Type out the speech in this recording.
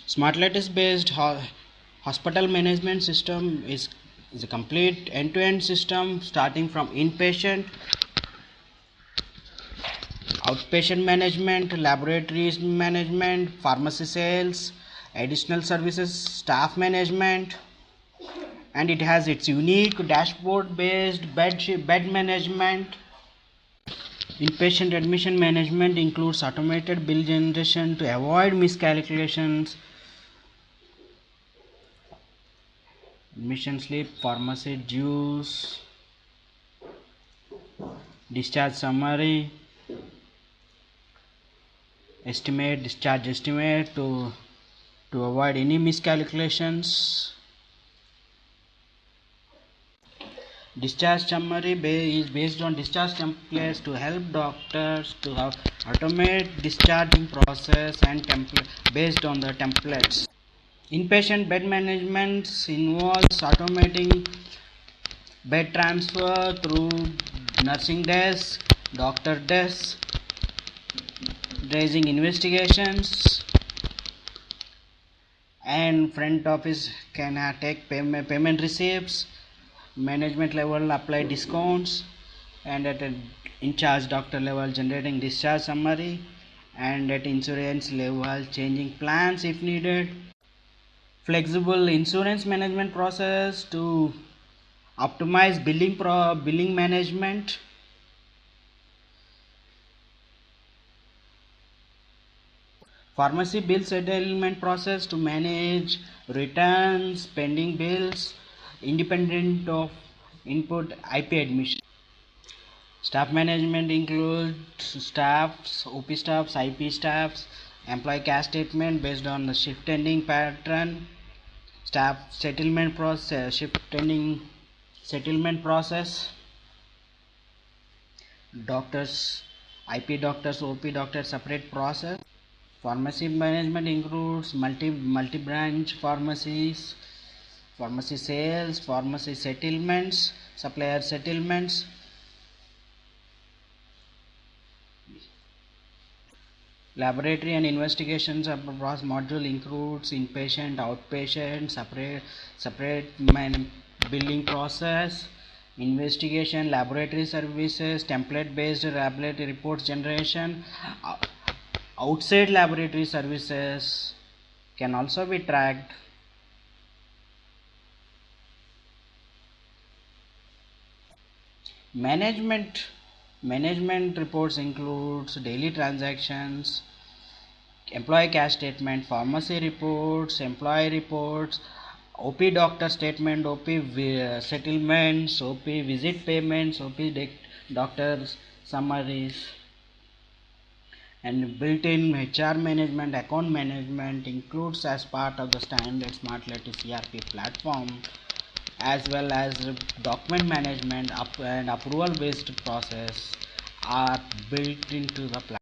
Smart Lattice based hospital management system is a complete end-to-end system starting from inpatient, outpatient management, laboratories management, pharmacy sales, additional services, staff management, and it has its unique dashboard based bed management. Inpatient admission management includes automated bill generation to avoid miscalculations, admission slip, pharmacy dues, discharge summary, discharge estimate to avoid any miscalculations. Discharge summary is based on discharge templates to help doctors to have automate discharging process and template based on the templates. Inpatient bed management involves automating bed transfer through nursing desk, doctor desk, raising investigations, and front office can take payment receipts. Management level apply discounts, and at an in charge doctor level generating discharge summary, and at insurance level changing plans if needed. Flexible insurance management process to optimize billing management. Pharmacy bill settlement process to manage returns, pending bills, independent of input IP admission. Staff management includes staffs, OP staffs, IP staffs, employee cash statement based on the shift ending pattern, staff settlement process, shift ending settlement process, doctors, IP doctors, OP doctors separate process. Pharmacy management includes multi branch pharmacies, pharmacy sales, pharmacy settlements, supplier settlements. Laboratory and investigations across module includes inpatient, outpatient, separate billing process, investigation, laboratory services, template based laboratory reports generation. Outside laboratory services can also be tracked. Management reports includes daily transactions, employee cash statement, pharmacy reports, employee reports, OP doctor statement, OP settlements, OP visit payments, OP doctor summaries, and built-in HR management, account management includes as part of the standard Smart Lattice ERP platform, as well as document management and approval based process are built into the platform.